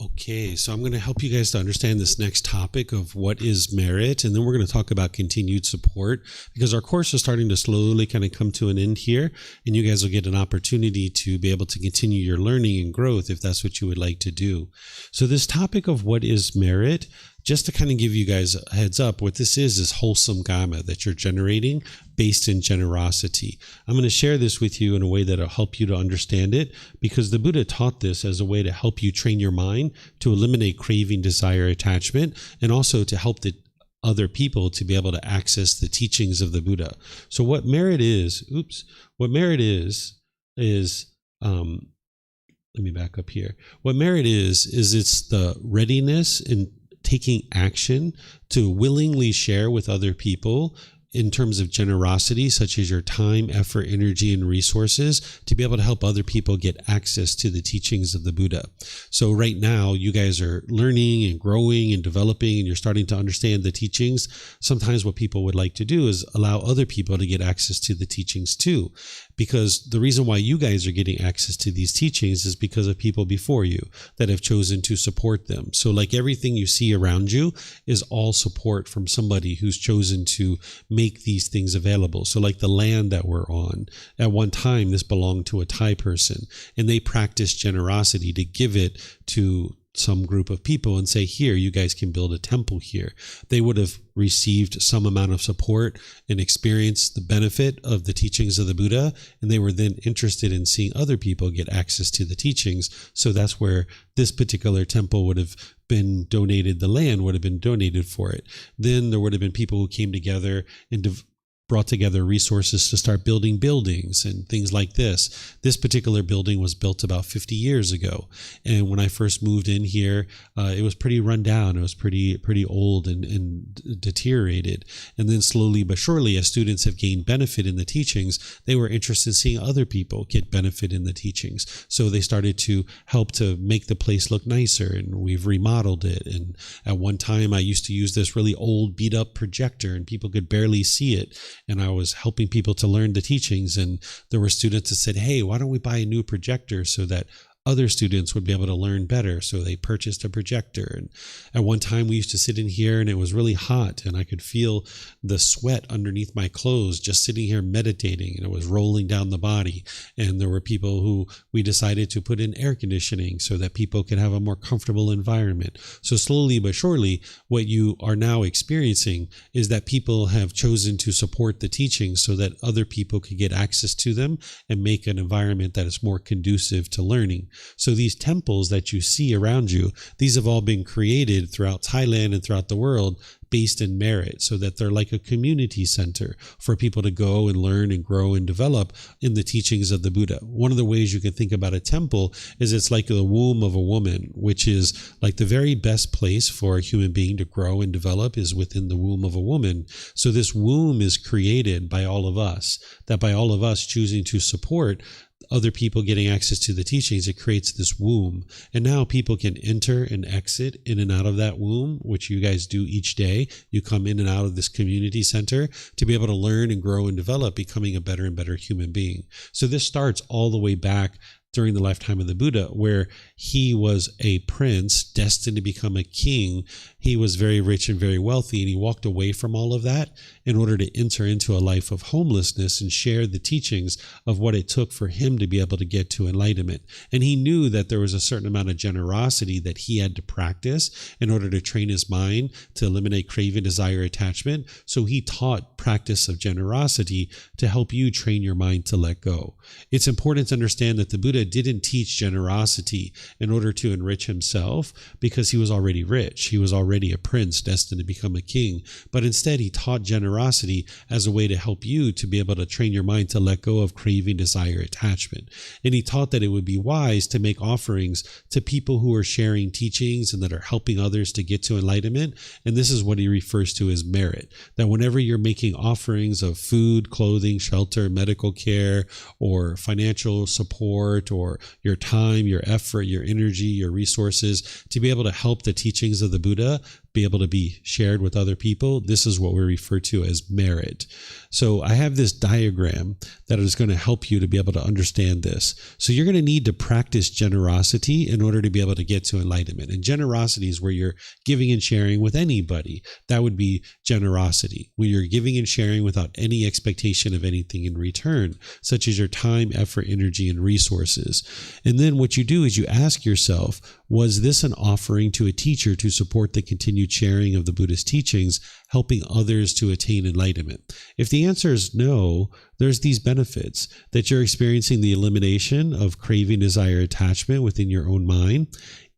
Okay, so I'm going to help you guys to understand this next topic of what is merit, and then we're going to talk about continued support, because our course is starting to slowly kind of come to an end here, and you guys will get an opportunity to be able to continue your learning and growth if that's what you would like to do. So this topic of what is merit, just to kind of give you guys a heads up, what this is wholesome Kamma that you're generating based in generosity. I'm going to share this with you in a way that will help you to understand it, because the Buddha taught this as a way to help you train your mind to eliminate craving, desire, attachment, and also to help the other people to be able to access the teachings of the Buddha. So what merit is, let me back up here. What merit is it's the readiness and taking action to willingly share with other people in terms of generosity, such as your time, effort, energy, and resources, to be able to help other people get access to the teachings of the Buddha. So right now, you guys are learning and growing and developing, and you're starting to understand the teachings. Sometimes what people would like to do is allow other people to get access to the teachings too, because the reason why you guys are getting access to these teachings is because of people before you that have chosen to support them. So like everything you see around you is all support from somebody who's chosen to make these things available. So like the land that we're on, at one time this belonged to a Thai person, and they practiced generosity to give it to some group of people and say, here, you guys can build a temple here. They would have received some amount of support and experienced the benefit of the teachings of the Buddha, and they were then interested in seeing other people get access to the teachings. So that's where this particular temple would have been donated, the land would have been donated for it. Then there would have been people who came together and brought together resources to start building buildings and things like this. This particular building was built about 50 years ago. And when I first moved in here, it was pretty run down. It was pretty old and deteriorated. And then slowly but surely, as students have gained benefit in the teachings, they were interested in seeing other people get benefit in the teachings. So they started to help to make the place look nicer, and we've remodeled it. And at one time, I used to use this really old beat up projector, and people could barely see it. And I was helping people to learn the teachings, and there were students that said, hey, why don't we buy a new projector so that other students would be able to learn better? So they purchased a projector. And at one time we used to sit in here and it was really hot, and I could feel the sweat underneath my clothes just sitting here meditating, and it was rolling down the body. And there were people who we decided to put in air conditioning so that people could have a more comfortable environment. So slowly but surely, what you are now experiencing is that people have chosen to support the teachings so that other people could get access to them and make an environment that is more conducive to learning. So these temples that you see around you, these have all been created throughout Thailand and throughout the world based in merit, so that they're like a community center for people to go and learn and grow and develop in the teachings of the Buddha. One of the ways you can think about a temple is it's like the womb of a woman, which is like the very best place for a human being to grow and develop is within the womb of a woman. So this womb is created by all of us, that by all of us choosing to support other people getting access to the teachings, it creates this womb. And now people can enter and exit in and out of that womb, which you guys do each day. You come in and out of this community center to be able to learn and grow and develop, becoming a better and better human being. So this starts all the way back during the lifetime of the Buddha, where he was a prince destined to become a king. He was very rich and very wealthy, and he walked away from all of that in order to enter into a life of homelessness and share the teachings of what it took for him to be able to get to enlightenment. And he knew that there was a certain amount of generosity that he had to practice in order to train his mind to eliminate craving, desire, attachment. So he taught practice of generosity to help you train your mind to let go. It's important to understand that the Buddha didn't teach generosity in order to enrich himself, because he was already rich. He was already a prince destined to become a king. But instead, he taught generosity as a way to help you to be able to train your mind to let go of craving, desire, attachment. And he taught that it would be wise to make offerings to people who are sharing teachings and that are helping others to get to enlightenment. And this is what he refers to as merit, that whenever you're making offerings of food, clothing, shelter, medical care, or financial support, or your time, your effort, your energy, your resources to be able to help the teachings of the Buddha, be able to be shared with other people, this is what we refer to as merit. So I have this diagram that is going to help you to be able to understand this. So you're going to need to practice generosity in order to be able to get to enlightenment. And generosity is where you're giving and sharing with anybody. That would be generosity, where you're giving and sharing without any expectation of anything in return, such as your time, effort, energy, and resources. And then what you do is you ask yourself, was this an offering to a teacher to support the continued sharing of the Buddhist teachings, helping others to attain enlightenment? If the answer is no, there's these benefits that you're experiencing the elimination of craving, desire, attachment within your own mind,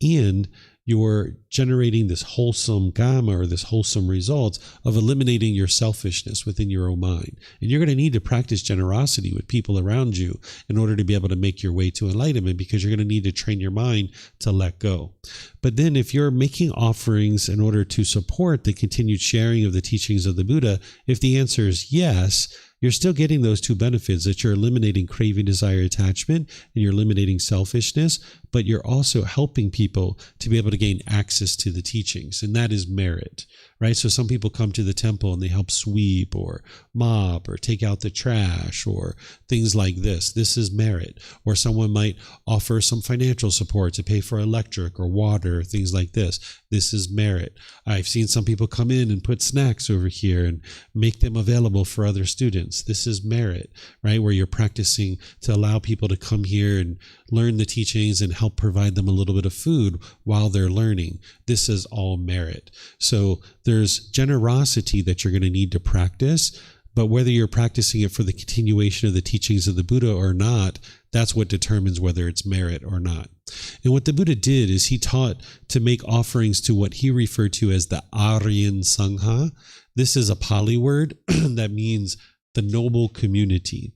and you're generating this wholesome Kamma, or this wholesome result of eliminating your selfishness within your own mind. And you're going to need to practice generosity with people around you in order to be able to make your way to enlightenment, because you're going to need to train your mind to let go. But then if you're making offerings in order to support the continued sharing of the teachings of the Buddha, if the answer is yes, you're still getting those two benefits, that you're eliminating craving, desire, attachment, and you're eliminating selfishness, but you're also helping people to be able to gain access to the teachings, and that is merit, right? So some people come to the temple and they help sweep or mop or take out the trash or things like this. This is merit. Or someone might offer some financial support to pay for electric or water, things like this. This is merit. I've seen some people come in and put snacks over here and make them available for other students. This is merit, right? Where you're practicing to allow people to come here and learn the teachings and help provide them a little bit of food while they're learning. This is all merit. So there's generosity that you're going to need to practice, but whether you're practicing it for the continuation of the teachings of the Buddha or not, that's what determines whether it's merit or not. And what the Buddha did is he taught to make offerings to what he referred to as the Aryan Sangha. This is a Pali word that means the noble community.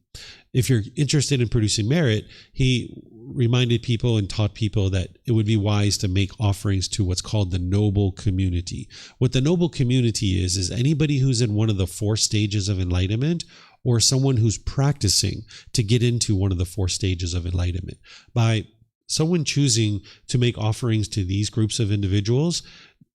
If you're interested in producing merit, he reminded people and taught people that it would be wise to make offerings to what's called the noble community. What the noble community is anybody who's in one of the 4 stages of enlightenment, or someone who's practicing to get into one of the 4 stages of enlightenment. By someone choosing to make offerings to these groups of individuals,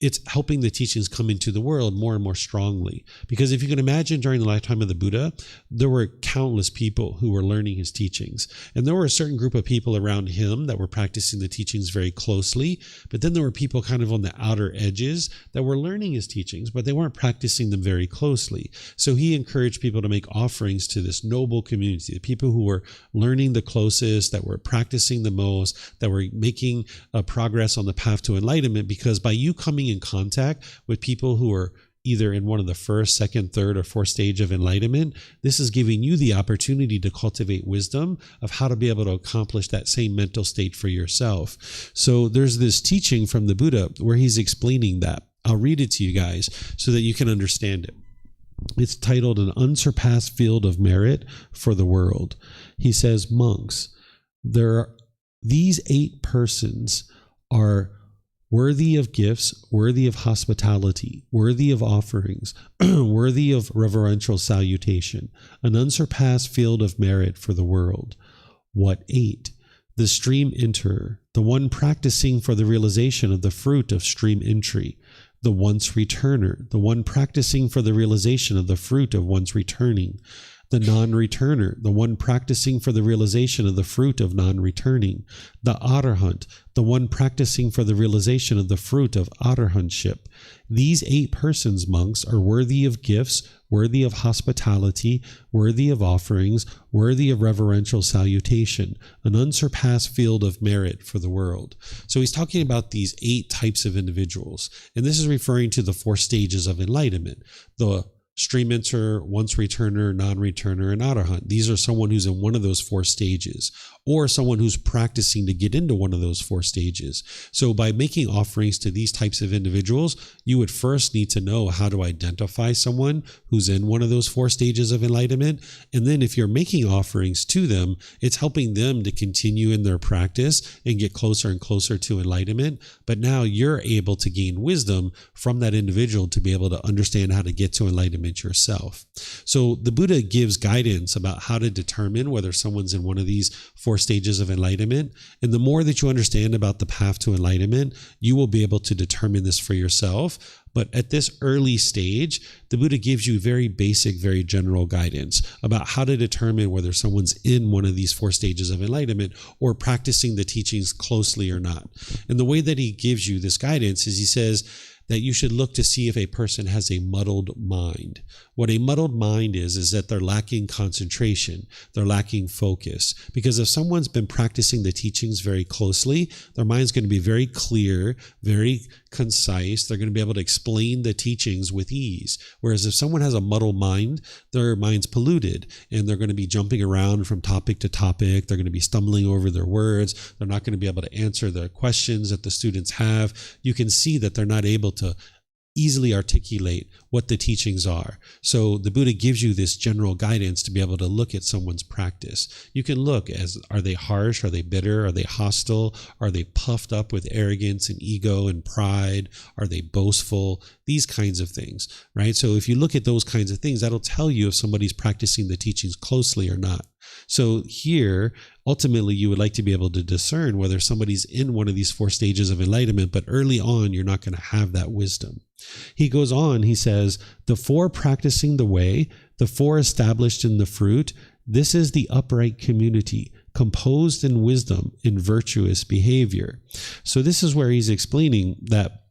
it's helping the teachings come into the world more and more strongly. Because if you can imagine, during the lifetime of the Buddha, there were countless people who were learning his teachings. And there were a certain group of people around him that were practicing the teachings very closely. But then there were people kind of on the outer edges that were learning his teachings, but they weren't practicing them very closely. So he encouraged people to make offerings to this noble community, the people who were learning the closest, that were practicing the most, that were making progress on the path to enlightenment. Because by you coming in contact with people who are either in one of the 1st, 2nd, 3rd, or 4th stage of enlightenment, this is giving you the opportunity to cultivate wisdom of how to be able to accomplish that same mental state for yourself. So there's this teaching from the Buddha where he's explaining that. I'll read it to you guys so that you can understand it. It's titled An Unsurpassed Field of Merit for the World. He says, monks, these 8 persons are worthy of gifts, worthy of hospitality, worthy of offerings, worthy of reverential salutation, an unsurpassed field of merit for the world. What 8? The stream enterer, the one practicing for the realization of the fruit of stream entry, the once returner, the one practicing for the realization of the fruit of once returning, the non-returner, the one practicing for the realization of the fruit of non-returning, the arahant, the one practicing for the realization of the fruit of arahantship. These 8 persons, monks, are worthy of gifts, worthy of hospitality, worthy of offerings, worthy of reverential salutation, an unsurpassed field of merit for the world. So he's talking about these 8 types of individuals, and this is referring to the 4 stages of enlightenment. The stream enterer, once returner, non-returner, and arahant. These are someone who's in one of those 4 stages, or someone who's practicing to get into one of those 4 stages. So by making offerings to these types of individuals, you would first need to know how to identify someone who's in one of those 4 stages of enlightenment. And then if you're making offerings to them, it's helping them to continue in their practice and get closer and closer to enlightenment. But now you're able to gain wisdom from that individual to be able to understand how to get to enlightenment yourself. So the Buddha gives guidance about how to determine whether someone's in one of these 4 four stages of enlightenment. And the more that you understand about the path to enlightenment, you will be able to determine this for yourself. But at this early stage, the Buddha gives you very basic, very general guidance about how to determine whether someone's in one of these four stages of enlightenment or practicing the teachings closely or not. And the way that he gives you this guidance is he says that you should look to see if a person has a muddled mind. What a muddled mind is that they're lacking concentration, they're lacking focus. Because if someone's been practicing the teachings very closely, their mind's going to be very clear, very concise. They're going to be able to explain the teachings with ease. Whereas if someone has a muddled mind, their mind's polluted and they're going to be jumping around from topic to topic. They're going to be stumbling over their words. They're not going to be able to answer the questions that the students have. You can see that they're not able to easily articulate what the teachings are. So the Buddha gives you this general guidance to be able to look at someone's practice. You can look as, are they harsh? Are they bitter? Are they hostile? Are they puffed up with arrogance and ego and pride? Are they boastful? These kinds of things, right? So if you look at those kinds of things, that'll tell you if somebody's practicing the teachings closely or not. So here, ultimately, you would like to be able to discern whether somebody's in one of these four stages of enlightenment, but early on, you're not going to have that wisdom. He goes on, he says, the four practicing the way, the four established in the fruit, this is the upright community, composed in wisdom, in virtuous behavior. So this is where he's explaining that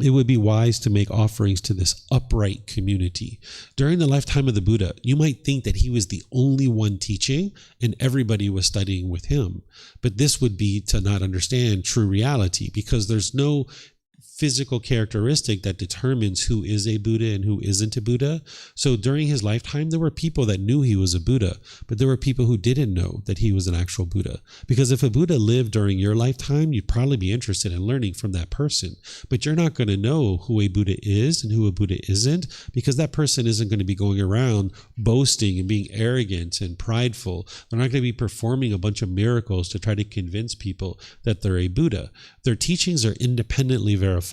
it would be wise to make offerings to this upright community. During the lifetime of the Buddha, you might think that he was the only one teaching and everybody was studying with him. But this would be to not understand true reality, because there's no physical characteristic that determines who is a Buddha and who isn't a Buddha. So during his lifetime, there were people that knew he was a Buddha, but there were people who didn't know that he was an actual Buddha. Because if a Buddha lived during your lifetime, you'd probably be interested in learning from that person. But you're not going to know who a Buddha is and who a Buddha isn't, because that person isn't going to be going around boasting and being arrogant and prideful. They're not going to be performing a bunch of miracles to try to convince people that they're a Buddha. Their teachings are independently verifiable,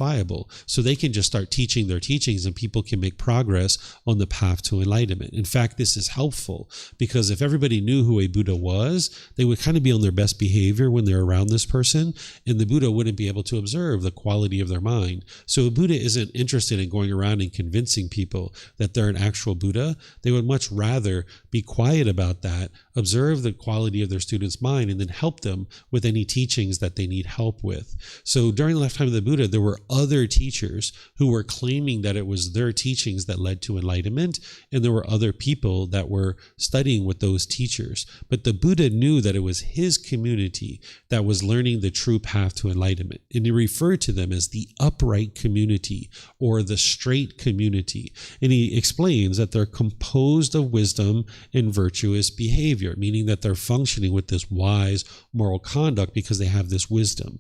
so they can just start teaching their teachings and people can make progress on the path to enlightenment. In fact, this is helpful because if everybody knew who a Buddha was, they would kind of be on their best behavior when they're around this person, and the Buddha wouldn't be able to observe the quality of their mind. So a Buddha isn't interested in going around and convincing people that they're an actual Buddha. They would much rather be quiet about that, observe the quality of their student's mind, and then help them with any teachings that they need help with. So during the lifetime of the Buddha, there were other teachers who were claiming that it was their teachings that led to enlightenment, and there were other people that were studying with those teachers. But the Buddha knew that it was his community that was learning the true path to enlightenment, and he referred to them as the upright community or the straight community. And he explains that they're composed of wisdom and virtuous behavior, meaning that they're functioning with this wise moral conduct because they have this wisdom.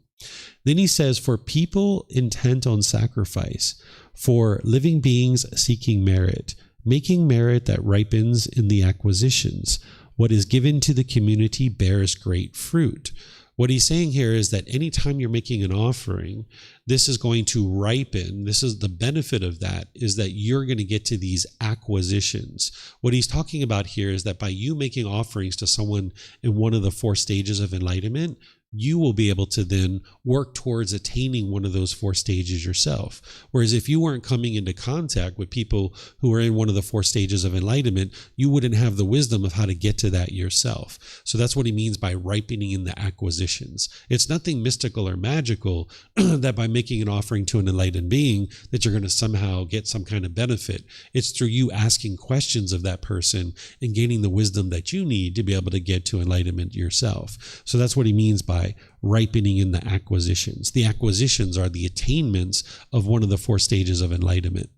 Then he says, for people intent on sacrifice, for living beings seeking merit, making merit that ripens in the acquisitions, what is given to the community bears great fruit. What he's saying here is that anytime you're making an offering, this is going to ripen. This is the benefit of that, is that you're going to get to these acquisitions. What he's talking about here is that by you making offerings to someone in one of the four stages of enlightenment, you will be able to then work towards attaining one of those four stages yourself. Whereas if you weren't coming into contact with people who are in one of the four stages of enlightenment, you wouldn't have the wisdom of how to get to that yourself. So that's what he means by ripening in the acquisitions. It's nothing mystical or magical that by making an offering to an enlightened being that you're going to somehow get some kind of benefit. It's through you asking questions of that person and gaining the wisdom that you need to be able to get to enlightenment yourself. So that's what he means by ripening in the acquisitions. The acquisitions are the attainments of one of the four stages of enlightenment.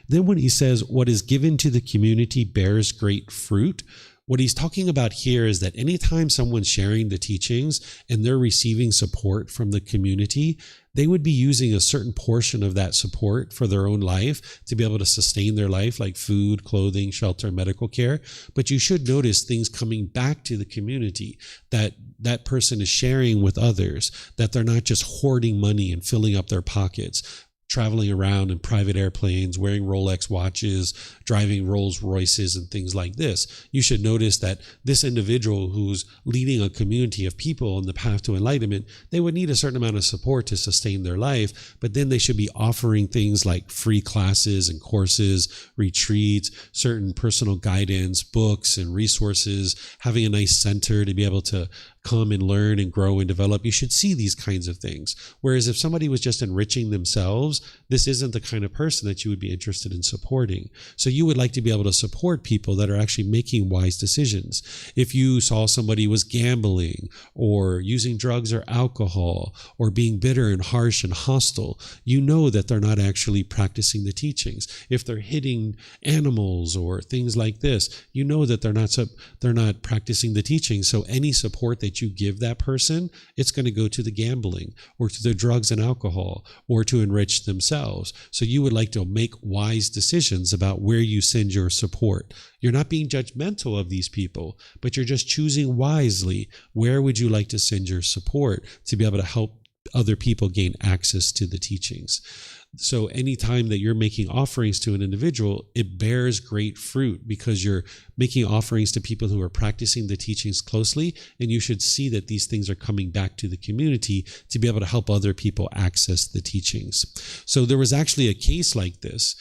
Then when he says, what is given to the community bears great fruit, what he's talking about here is that anytime someone's sharing the teachings and they're receiving support from the community, they would be using a certain portion of that support for their own life to be able to sustain their life, like food, clothing, shelter, medical care. But you should notice things coming back to the community, that that person is sharing with others, that they're not just hoarding money and filling up their pockets. traveling around in private airplanes, wearing Rolex watches, driving Rolls Royces and things like this. You should notice that this individual who's leading a community of people on the path to enlightenment, they would need a certain amount of support to sustain their life, but then they should be offering things like free classes and courses, retreats, certain personal guidance, books and resources, having a nice center to be able to come and learn and grow and develop. You should see these kinds of things. Whereas if somebody was just enriching themselves, this isn't the kind of person that you would be interested in supporting. So you would like to be able to support people that are actually making wise decisions. If you saw somebody was gambling or using drugs or alcohol or being bitter and harsh and hostile, you know that they're not actually practicing the teachings. If they're hitting animals or things like this, you know that they're not practicing the teachings. So any support that you give that person, it's going to go to the gambling or to the drugs and alcohol or to enrich themselves. So you would like to make wise decisions about where you send your support. You're not being judgmental of these people, but you're just choosing wisely. Where would you like to send your support to be able to help other people gain access to the teachings? So anytime that you're making offerings to an individual, it bears great fruit because you're making offerings to people who are practicing the teachings closely, and you should see that these things are coming back to the community to be able to help other people access the teachings. So there was actually a case like this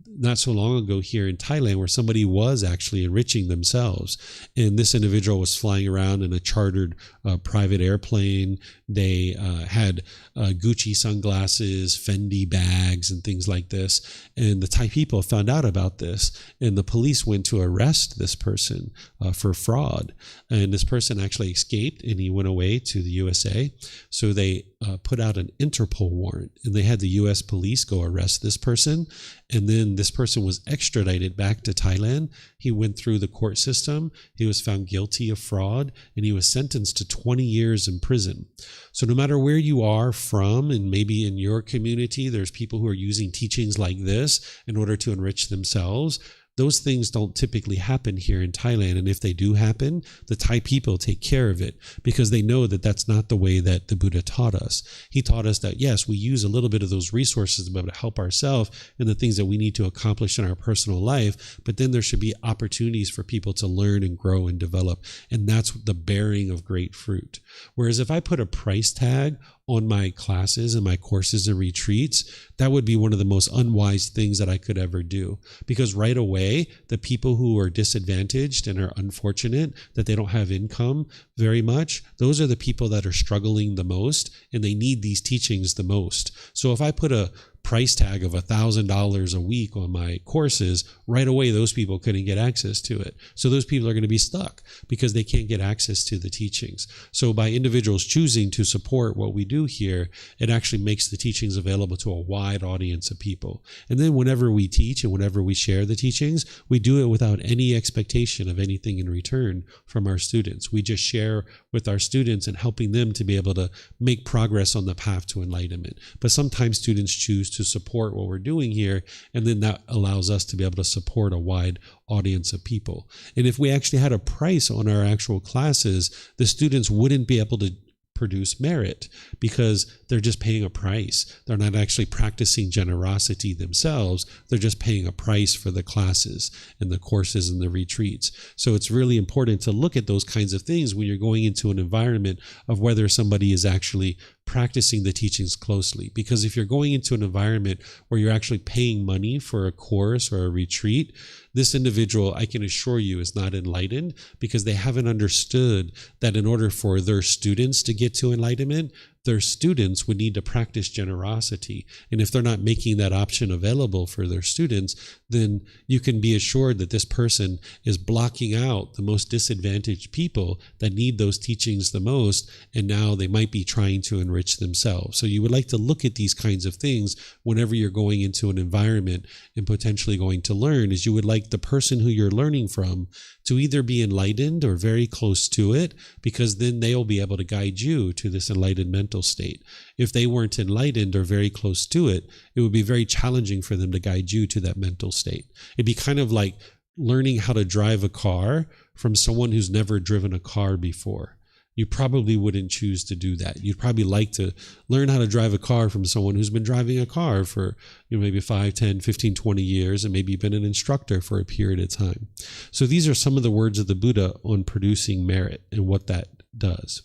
not so long ago here in Thailand where somebody was actually enriching themselves. And this individual was flying around in a chartered private airplane. They had Gucci sunglasses, Fendi bags, and things like this. And the Thai people found out about this, and the police went to arrest this person for fraud. And this person actually escaped, and he went away to the USA. So they put out an Interpol warrant, and they had the U.S. police go arrest this person. And then this person was extradited back to Thailand. He went through the court system. He was found guilty of fraud, and he was sentenced to 20 years in prison. So no matter where you are from, and maybe in your community, there's people who are using teachings like this in order to enrich themselves. Those things don't typically happen here in Thailand. And if they do happen, the Thai people take care of it because they know that that's not the way that the Buddha taught us. He taught us that, yes, we use a little bit of those resources to be able to help ourselves in the things that we need to accomplish in our personal life, but then there should be opportunities for people to learn and grow and develop. And that's the bearing of great fruit. Whereas if I put a price tag on my classes and my courses and retreats, that would be one of the most unwise things that I could ever do. Because right away, the people who are disadvantaged and are unfortunate that they don't have income very much, those are the people that are struggling the most, and they need these teachings the most. So if I put a price tag of $1,000 a week on my courses, right away those people couldn't get access to it. So those people are going to be stuck because they can't get access to the teachings. So by individuals choosing to support what we do here, it actually makes the teachings available to a wide audience of people. And then whenever we teach and whenever we share the teachings, we do it without any expectation of anything in return from our students. We just share with our students and helping them to be able to make progress on the path to enlightenment. But sometimes students choose to support what we're doing here, and then that allows us to be able to support a wide audience of people. And if we actually had a price on our actual classes, the students wouldn't be able to produce merit because they're just paying a price. They're not actually practicing generosity themselves. They're just paying a price for the classes and the courses and the retreats. So it's really important to look at those kinds of things when you're going into an environment of whether somebody is actually practicing the teachings closely. Because if you're going into an environment where you're actually paying money for a course or a retreat, this individual, I can assure you, is not enlightened because they haven't understood that in order for their students to get to enlightenment, their students would need to practice generosity. And if they're not making that option available for their students, then you can be assured that this person is blocking out the most disadvantaged people that need those teachings the most, and now they might be trying to enrich themselves. So you would like to look at these kinds of things whenever you're going into an environment and potentially going to learn, is you would like the person who you're learning from to either be enlightened or very close to it, because then they'll be able to guide you to this enlightened mental state. If they weren't enlightened or very close to it, it would be very challenging for them to guide you to that mental state. It'd be kind of like learning how to drive a car from someone who's never driven a car before. you probably wouldn't choose to do that. You'd probably like to learn how to drive a car from someone who's been driving a car for maybe 5, 10, 15, 20 years, and maybe been an instructor for a period of time. So these are some of the words of the Buddha on producing merit and what that does.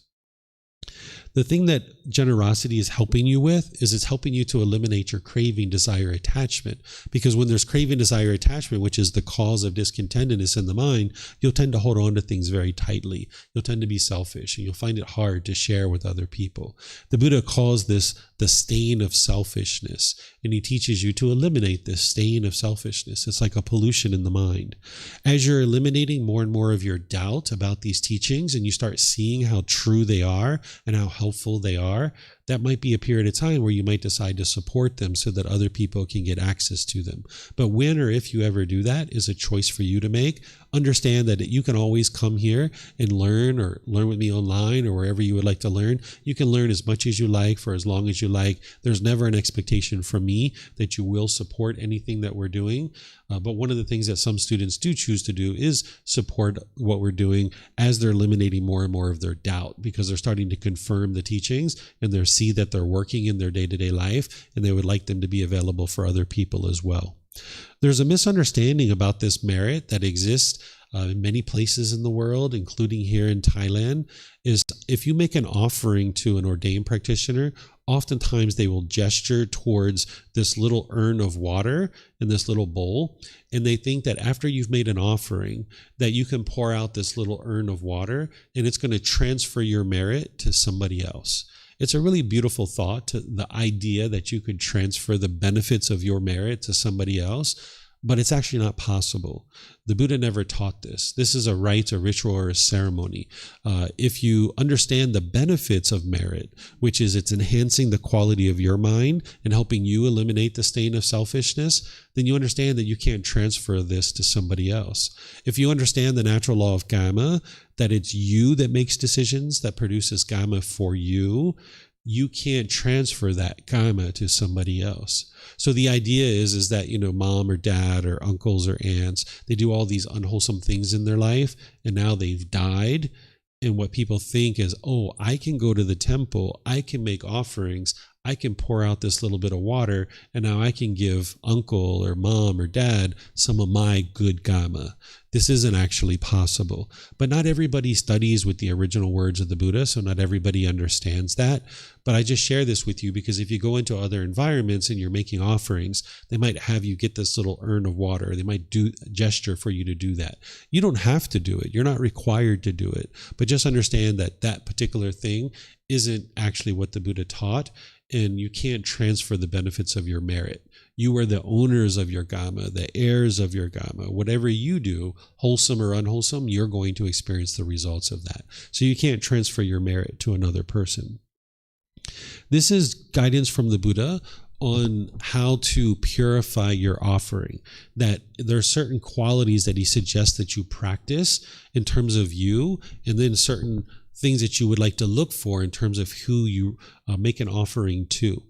The thing that generosity is helping you with is it's helping you to eliminate your craving, desire, attachment. Because when there's craving, desire, attachment, which is the cause of discontentedness in the mind, you'll tend to hold on to things very tightly. You'll tend to be selfish, and you'll find it hard to share with other people. The Buddha calls this the stain of selfishness, and he teaches you to eliminate this stain of selfishness. It's like a pollution in the mind. As you're eliminating more and more of your doubt about these teachings, and you start seeing how true they are and how helpful they are, that might be a period of time where you might decide to support them so that other people can get access to them. But when or if you ever do that is a choice for you to make. Understand that you can always come here and learn, or learn with me online or wherever you would like to learn. You can learn as much as you like for as long as you like. There's never an expectation from me that you will support anything that we're doing. But one of the things that some students do choose to do is support what we're doing as they're eliminating more and more of their doubt, because they're starting to confirm the teachings and they see that they're working in their day-to-day life, and they would like them to be available for other people as well. There's a misunderstanding about this merit that exists in many places in the world, including here in Thailand, is if you make an offering to an ordained practitioner, oftentimes they will gesture towards this little urn of water in this little bowl, and they think that after you've made an offering that you can pour out this little urn of water and it's going to transfer your merit to somebody else. It's a really beautiful thought, to the idea that you could transfer the benefits of your merit to somebody else, but it's actually not possible. The Buddha never taught this. This is a rite, a ritual, or a ceremony. If you understand the benefits of merit, which is it's enhancing the quality of your mind and helping you eliminate the stain of selfishness, then you understand that you can't transfer this to somebody else. If you understand the natural law of Kamma, that it's you that makes decisions, that produces Kamma for you, you can't transfer that Kamma to somebody else. So the idea is that, mom or dad or uncles or aunts, they do all these unwholesome things in their life, and now they've died. And what people think is, oh, I can go to the temple, I can make offerings, I can pour out this little bit of water, and now I can give uncle or mom or dad some of my good Kamma. This isn't actually possible. But not everybody studies with the original words of the Buddha, so not everybody understands that. But I just share this with you because if you go into other environments and you're making offerings, they might have you get this little urn of water. They might do a gesture for you to do that. You don't have to do it. You're not required to do it. But just understand that that particular thing isn't actually what the Buddha taught, and you can't transfer the benefits of your merit. You are the owners of your Kamma, the heirs of your Kamma. Whatever you do, wholesome or unwholesome, you're going to experience the results of that. So you can't transfer your merit to another person. This is guidance from the Buddha on how to purify your offering, that there are certain qualities that he suggests that you practice in terms of you, and then certain things that you would like to look for in terms of who you make an offering to.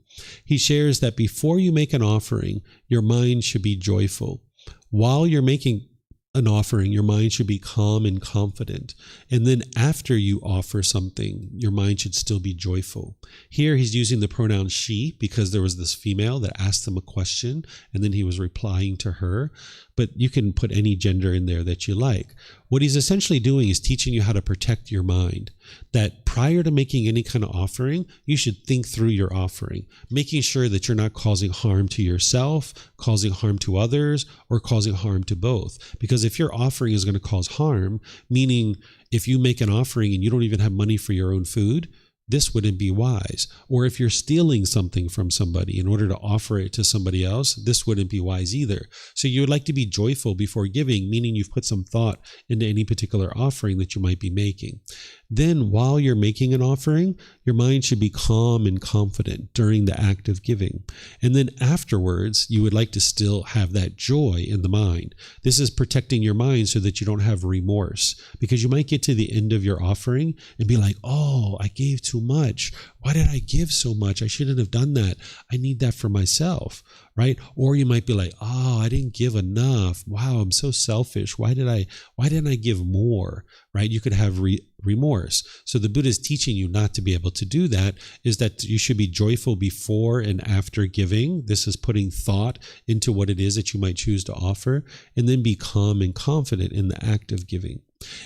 He shares that before you make an offering, your mind should be joyful. While you're making an offering, your mind should be calm and confident. And then after you offer something, your mind should still be joyful. Here he's using the pronoun she because there was this female that asked him a question and then he was replying to her. But you can put any gender in there that you like. What he's essentially doing is teaching you how to protect your mind. That prior to making any kind of offering, you should think through your offering, making sure that you're not causing harm to yourself, causing harm to others, or causing harm to both. Because if your offering is going to cause harm, meaning if you make an offering and you don't even have money for your own food, this wouldn't be wise. Or if you're stealing something from somebody in order to offer it to somebody else, this wouldn't be wise either. So you would like to be joyful before giving, meaning you've put some thought into any particular offering that you might be making. Then while you're making an offering, your mind should be calm and confident during the act of giving. And then afterwards, you would like to still have that joy in the mind. This is protecting your mind so that you don't have remorse, because you might get to the end of your offering and be like, oh, I gave too too much. Why did I give so much? I shouldn't have done that. I need that for myself, right? Or you might be like, oh, I didn't give enough. Wow, I'm so selfish. Why didn't I give more, right? You could have remorse. So the Buddha is teaching you not to be able to do that, is that you should be joyful before and after giving. This is putting thought into what it is that you might choose to offer, and then be calm and confident in the act of giving.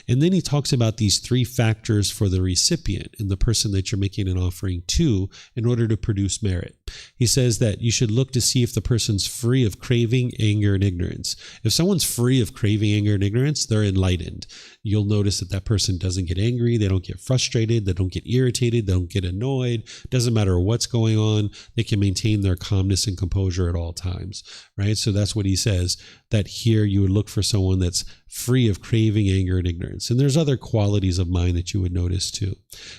And then he talks about these 3 factors for the recipient and the person that you're making an offering to in order to produce merit. He says that you should look to see if the person's free of craving, anger, and ignorance. If someone's free of craving, anger, and ignorance, they're enlightened. You'll notice that that person doesn't get angry, they don't get frustrated, they don't get irritated, they don't get annoyed. Doesn't matter what's going on, they can maintain their calmness and composure at all times, right? So that's what he says, that here you would look for someone that's free of craving, anger, and ignorance. And there's other qualities of mind that you would notice too.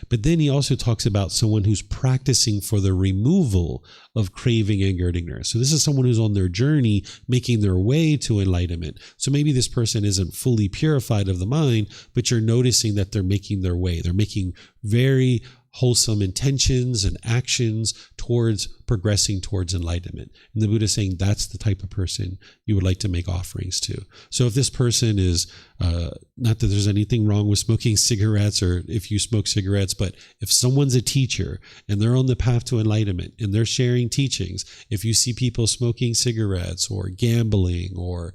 But then he also talks about someone who's practicing for the removal of craving, anger, and ignorance. So this is someone who's on their journey, making their way to enlightenment. So maybe this person isn't fully purified of the mind, but you're noticing that they're making their way. They're making very wholesome intentions and actions towards progressing towards enlightenment. And the Buddha is saying that's the type of person you would like to make offerings to. So if this person is, not that there's anything wrong with smoking cigarettes or if you smoke cigarettes, but if someone's a teacher and they're on the path to enlightenment and they're sharing teachings, if you see people smoking cigarettes or gambling or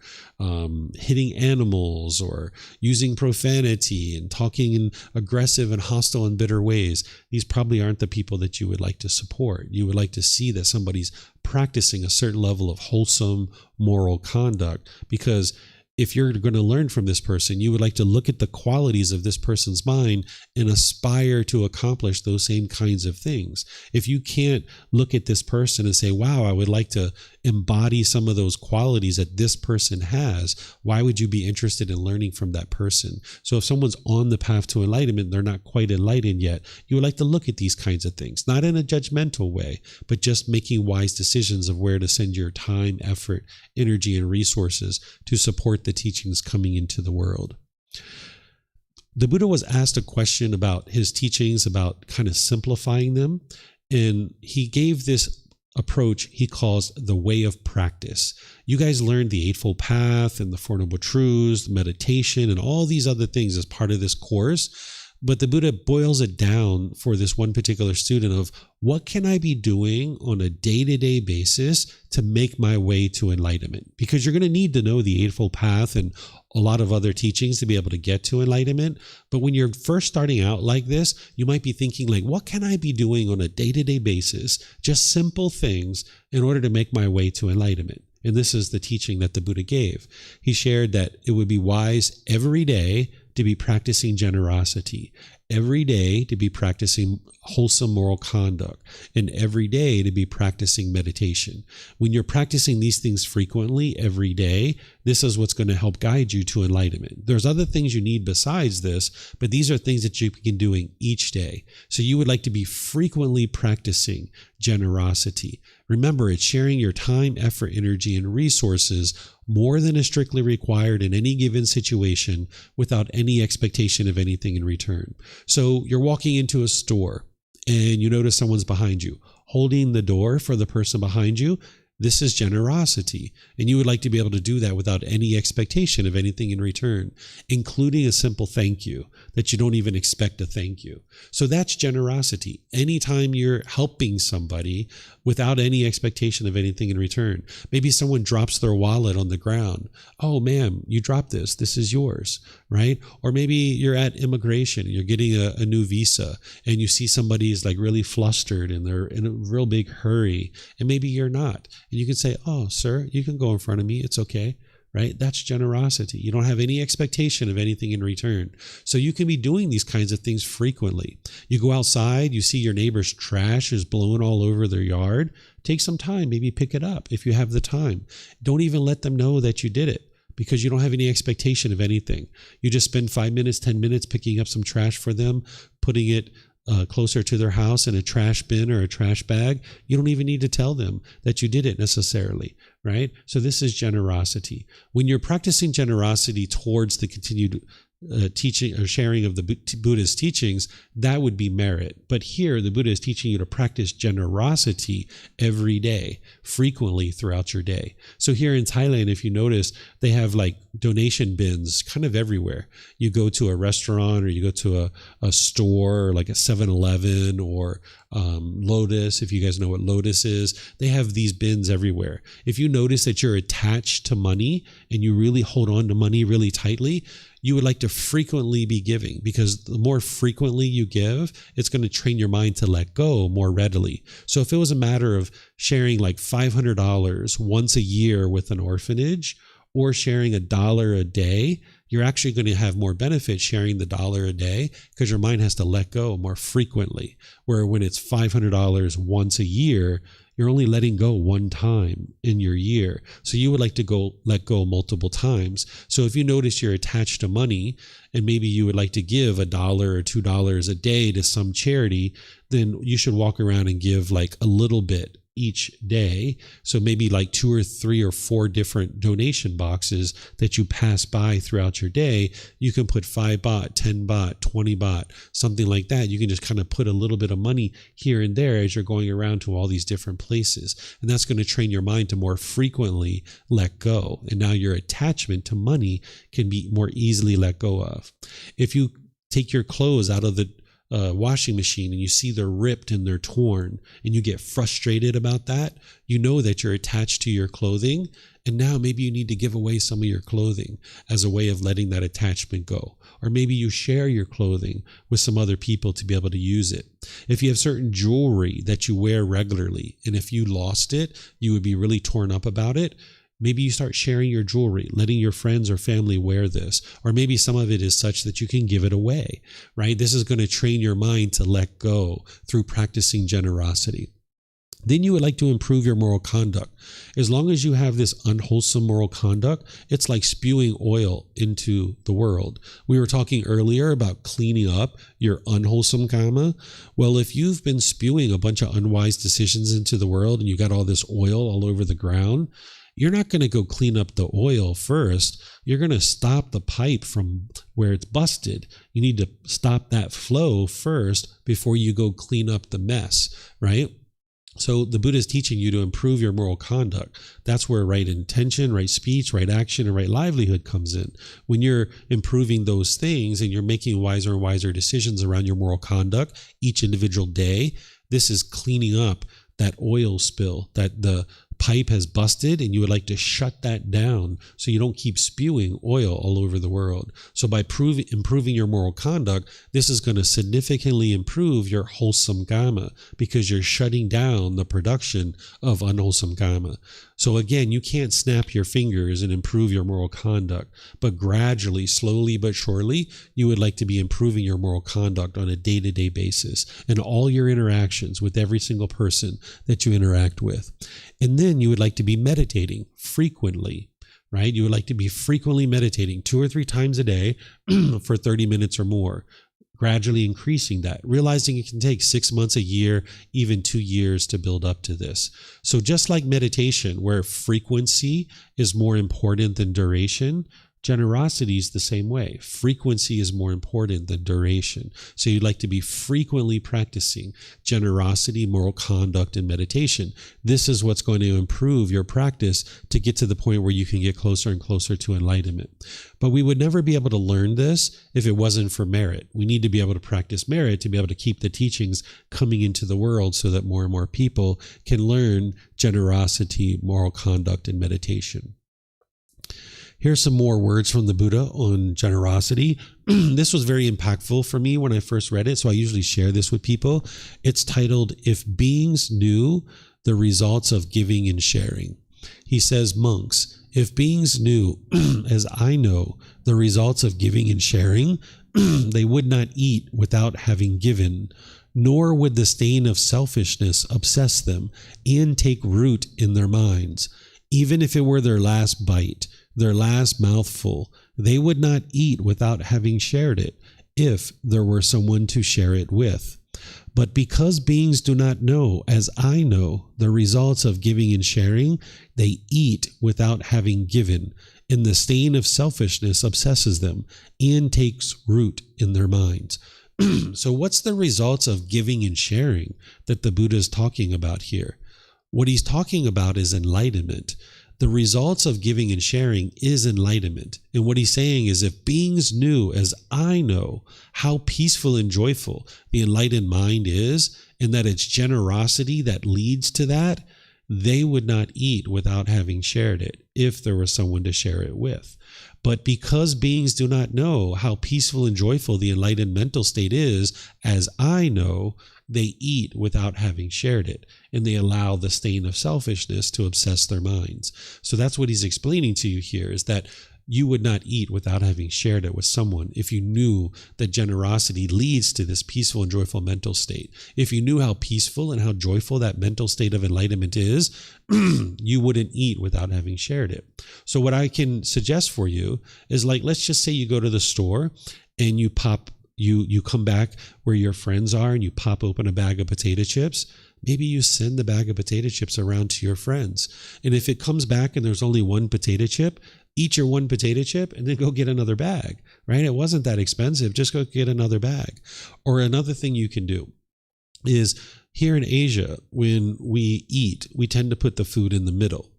hitting animals or using profanity and talking in aggressive and hostile and bitter ways, these probably aren't the people that you would like to support. You would like to see that somebody's practicing a certain level of wholesome moral conduct, because if you're going to learn from this person, you would like to look at the qualities of this person's mind and aspire to accomplish those same kinds of things. If you can't look at this person and say, wow, I would like to embody some of those qualities that this person has, why would you be interested in learning from that person? So if someone's on the path to enlightenment, they're not quite enlightened yet, you would like to look at these kinds of things, not in a judgmental way, but just making wise decisions of where to send your time, effort, energy, and resources to support the teachings coming into the world. The Buddha was asked a question about his teachings, about kind of simplifying them, and he gave this approach he calls the way of practice. You guys learned the Eightfold Path and the Four Noble Truths, meditation, and all these other things as part of this course. But the Buddha boils it down for this one particular student of what can I be doing on a day-to-day basis to make my way to enlightenment? Because you're going to need to know the Eightfold Path and a lot of other teachings to be able to get to enlightenment. But when you're first starting out like this, you might be thinking like, what can I be doing on a day-to-day basis? Just simple things in order to make my way to enlightenment. And this is the teaching that the Buddha gave. He shared that it would be wise every day to be practicing generosity, every day to be practicing wholesome moral conduct, and every day to be practicing meditation. When you're practicing these things frequently every day, this is what's going to help guide you to enlightenment. There's other things you need besides this, but these are things that you can be doing each day. So you would like to be frequently practicing generosity. Remember, it's sharing your time, effort, energy, and resources more than is strictly required in any given situation without any expectation of anything in return. So you're walking into a store and you notice someone's behind you, holding the door for the person behind you. This is generosity, and you would like to be able to do that without any expectation of anything in return, including a simple thank you that you don't even expect a thank you. So that's generosity. Anytime you're helping somebody without any expectation of anything in return. Maybe someone drops their wallet on the ground. Oh, ma'am, you dropped this. This is yours, right? Or maybe you're at immigration, you're getting a new visa, and you see somebody is like really flustered and they're in a real big hurry, and maybe you're not. And you can say, oh, sir, you can go in front of me. It's okay. Right? That's generosity. You don't have any expectation of anything in return. So you can be doing these kinds of things frequently. You go outside, you see your neighbor's trash is blowing all over their yard. Take some time, maybe pick it up if you have the time. Don't even let them know that you did it, because you don't have any expectation of anything. You just spend 5 minutes, 10 minutes picking up some trash for them, putting it closer to their house in a trash bin or a trash bag. You don't even need to tell them that you did it necessarily, right? So this is generosity. When you're practicing generosity towards the continued teaching or sharing of the Buddha's teachings, that would be merit. But here, the Buddha is teaching you to practice generosity every day, frequently throughout your day. So here in Thailand, if you notice, they have like donation bins kind of everywhere. You go to a restaurant or you go to a store like a 7-Eleven or Lotus, if you guys know what Lotus is, they have these bins everywhere. If you notice that you're attached to money and you really hold on to money really tightly, you would like to frequently be giving, because the more frequently you give, it's going to train your mind to let go more readily. So if it was a matter of sharing like $500 once a year with an orphanage, or sharing $1 a day, you're actually going to have more benefit sharing the $1 a day, because your mind has to let go more frequently. Where when it's $500 once a year, you're only letting go one time in your year. So you would like to let go multiple times. So if you notice you're attached to money and maybe you would like to give $1 or $2 a day to some charity, then you should walk around and give like a little bit each day. So maybe like 2 or 3 or 4 different donation boxes that you pass by throughout your day. You can put 5 baht, 10 baht, 20 baht, something like that. You can just kind of put a little bit of money here and there as you're going around to all these different places. And that's going to train your mind to more frequently let go. And now your attachment to money can be more easily let go of. If you take your clothes out of the washing machine and you see they're ripped and they're torn and you get frustrated about that, you know that you're attached to your clothing, and now maybe you need to give away some of your clothing as a way of letting that attachment go. Or maybe you share your clothing with some other people to be able to use it. If you have certain jewelry that you wear regularly, and if you lost it, you would be really torn up about it, maybe you start sharing your jewelry, letting your friends or family wear this. Or maybe some of it is such that you can give it away, right? This is going to train your mind to let go through practicing generosity. Then you would like to improve your moral conduct. As long as you have this unwholesome moral conduct, it's like spewing oil into the world. We were talking earlier about cleaning up your unwholesome Kamma. Well, if you've been spewing a bunch of unwise decisions into the world and you got all this oil all over the ground, you're not going to go clean up the oil first. You're going to stop the pipe from where it's busted. You need to stop that flow first before you go clean up the mess, right? So the Buddha is teaching you to improve your moral conduct. That's where right intention, right speech, right action, and right livelihood comes in. When you're improving those things and you're making wiser and wiser decisions around your moral conduct each individual day, this is cleaning up that oil spill that the pipe has busted, and you would like to shut that down so you don't keep spewing oil all over the world. So by improving your moral conduct, this is going to significantly improve your wholesome Kamma, because you're shutting down the production of unwholesome Kamma. So again, you can't snap your fingers and improve your moral conduct, but gradually, slowly but surely, you would like to be improving your moral conduct on a day-to-day basis and all your interactions with every single person that you interact with. And then you would like to be meditating frequently, right? You would like to be frequently meditating 2 or 3 times a day for 30 minutes or more, gradually increasing that, realizing it can take 6 months, a year, even 2 years to build up to this. So just like meditation, where frequency is more important than duration, generosity is the same way. Frequency is more important than duration. So you'd like to be frequently practicing generosity, moral conduct, and meditation. This is what's going to improve your practice to get to the point where you can get closer and closer to enlightenment. But we would never be able to learn this if it wasn't for merit. We need to be able to practice merit to be able to keep the teachings coming into the world so that more and more people can learn generosity, moral conduct, and meditation. Here's some more words from the Buddha on generosity. This was very impactful for me when I first read it, so I usually share this with people. It's titled, "If Beings Knew the Results of Giving and Sharing." He says, "Monks, if beings knew, as I know, the results of giving and sharing, they would not eat without having given, nor would the stain of selfishness obsess them and take root in their minds. Even if it were their last bite, their last mouthful, they would not eat without having shared it, if there were someone to share it with. But because beings do not know, as I know, the results of giving and sharing, they eat without having given, and the stain of selfishness obsesses them and takes root in their minds. So what's the results of giving and sharing that the Buddha is talking about here? What he's talking about is enlightenment. The results of giving and sharing is enlightenment. And what he's saying is, if beings knew, as I know, how peaceful and joyful the enlightened mind is, and that it's generosity that leads to that, they would not eat without having shared it if there was someone to share it with. But because beings do not know how peaceful and joyful the enlightened mental state is, as I know, they eat without having shared it, and they allow the stain of selfishness to obsess their minds. So that's what he's explaining to you here, is that you would not eat without having shared it with someone if you knew that generosity leads to this peaceful and joyful mental state. If you knew how peaceful and how joyful that mental state of enlightenment is, you wouldn't eat without having shared it. So what I can suggest for you is, like, let's just say you go to the store and you come back where your friends are and you pop open a bag of potato chips. Maybe you send the bag of potato chips around to your friends. And if it comes back and there's only one potato chip, eat your one potato chip and then go get another bag, right? It wasn't that expensive. Just go get another bag. Or another thing you can do is, here in Asia, when we eat, we tend to put the food in the middle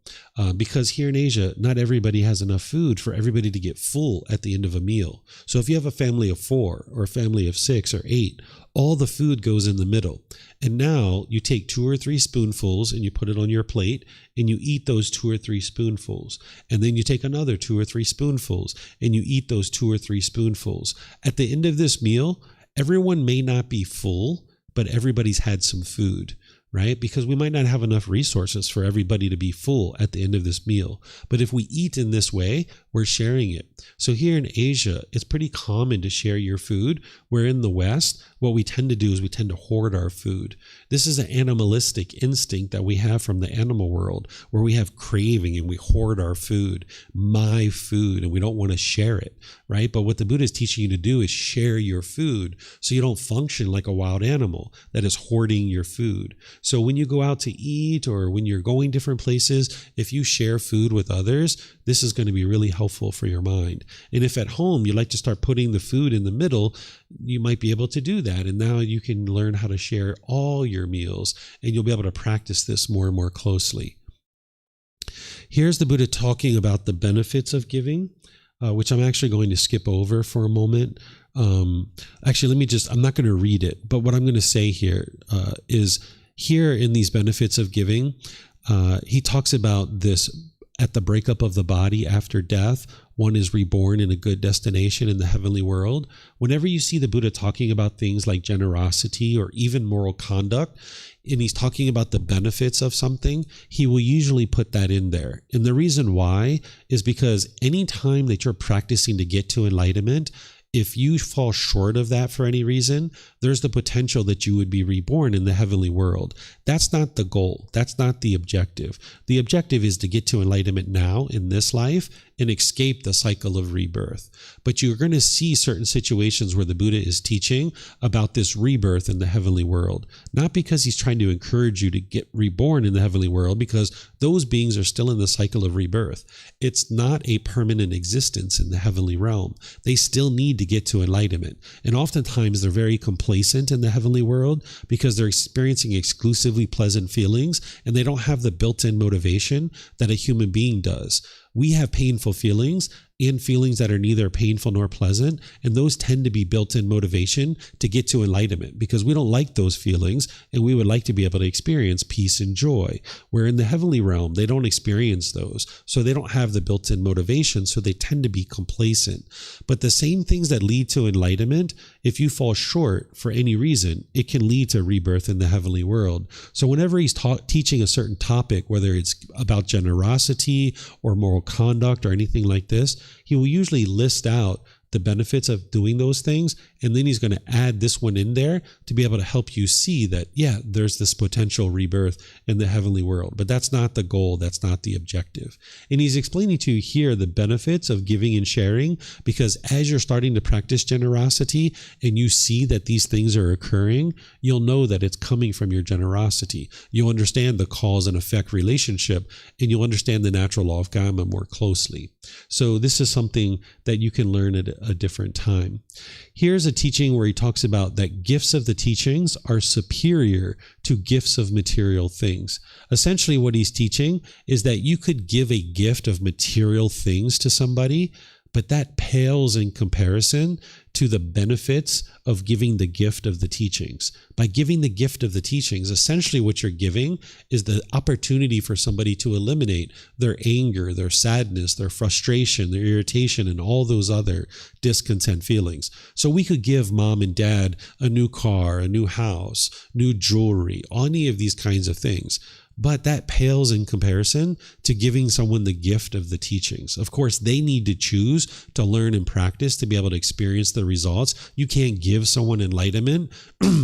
because here in Asia, not everybody has enough food for everybody to get full at the end of a meal. So if you have a family of 4 or a family of 6 or 8, all the food goes in the middle. And now you take 2 or 3 spoonfuls and you put it on your plate and you eat those 2 or 3 spoonfuls. And then you take another 2 or 3 spoonfuls and you eat those 2 or 3 spoonfuls. At the end of this meal, everyone may not be full, but everybody's had some food, right? Because we might not have enough resources for everybody to be full at the end of this meal. But if we eat in this way, we're sharing it. So here in Asia, it's pretty common to share your food, where in the West, what we tend to do is we tend to hoard our food. This is an animalistic instinct that we have from the animal world, where we have craving and we hoard our food, my food, and we don't want to share it, right? But what the Buddha is teaching you to do is share your food so you don't function like a wild animal that is hoarding your food. So when you go out to eat or when you're going different places, if you share food with others, this is going to be really helpful for your mind. And if at home you like to start putting the food in the middle, you might be able to do that. And now you can learn how to share all your meals, and you'll be able to practice this more and more closely. Here's the Buddha talking about the benefits of giving, which I'm actually going to skip over for a moment. Actually, I'm not going to read it, but what I'm going to say here is, here in these benefits of giving, he talks about this: at the breakup of the body after death, one is reborn in a good destination in the heavenly world. Whenever you see the Buddha talking about things like generosity or even moral conduct, and he's talking about the benefits of something, he will usually put that in there. And the reason why is because anytime that you're practicing to get to enlightenment, if you fall short of that for any reason, there's the potential that you would be reborn in the heavenly world. That's not the goal. That's not the objective. The objective is to get to enlightenment now in this life and escape the cycle of rebirth. But you're going to see certain situations where the Buddha is teaching about this rebirth in the heavenly world. Not because he's trying to encourage you to get reborn in the heavenly world, because those beings are still in the cycle of rebirth. It's not a permanent existence in the heavenly realm. They still need to get to enlightenment. And oftentimes they're very complacent in the heavenly world because they're experiencing exclusively pleasant feelings, and they don't have the built-in motivation that a human being does. We have painful feelings and feelings that are neither painful nor pleasant, and those tend to be built-in motivation to get to enlightenment, because we don't like those feelings and we would like to be able to experience peace and joy. Where in the heavenly realm, they don't experience those, so they don't have the built-in motivation, so they tend to be complacent. But the same things that lead to enlightenment, if you fall short for any reason, it can lead to rebirth in the heavenly world. So whenever he's teaching a certain topic, whether it's about generosity or moral conduct or anything like this, he will usually list out the benefits of doing those things, and then he's going to add this one in there to be able to help you see that, yeah, there's this potential rebirth in the heavenly world. But that's not the goal. That's not the objective. And he's explaining to you here the benefits of giving and sharing, because as you're starting to practice generosity and you see that these things are occurring, you'll know that it's coming from your generosity. You'll understand the cause and effect relationship, and you'll understand the natural law of Kamma more closely. So this is something that you can learn at a different time. Here's a teaching where he talks about that gifts of the teachings are superior to gifts of material things. Essentially what he's teaching is that you could give a gift of material things to somebody, but that pales in comparison to the benefits of giving the gift of the teachings. By giving the gift of the teachings, essentially what you're giving is the opportunity for somebody to eliminate their anger, their sadness, their frustration, their irritation, and all those other discontent feelings. So we could give mom and dad a new car, a new house, new jewelry, any of these kinds of things. But that pales in comparison to giving someone the gift of the teachings. Of course, they need to choose to learn and practice to be able to experience the results. You can't give someone enlightenment,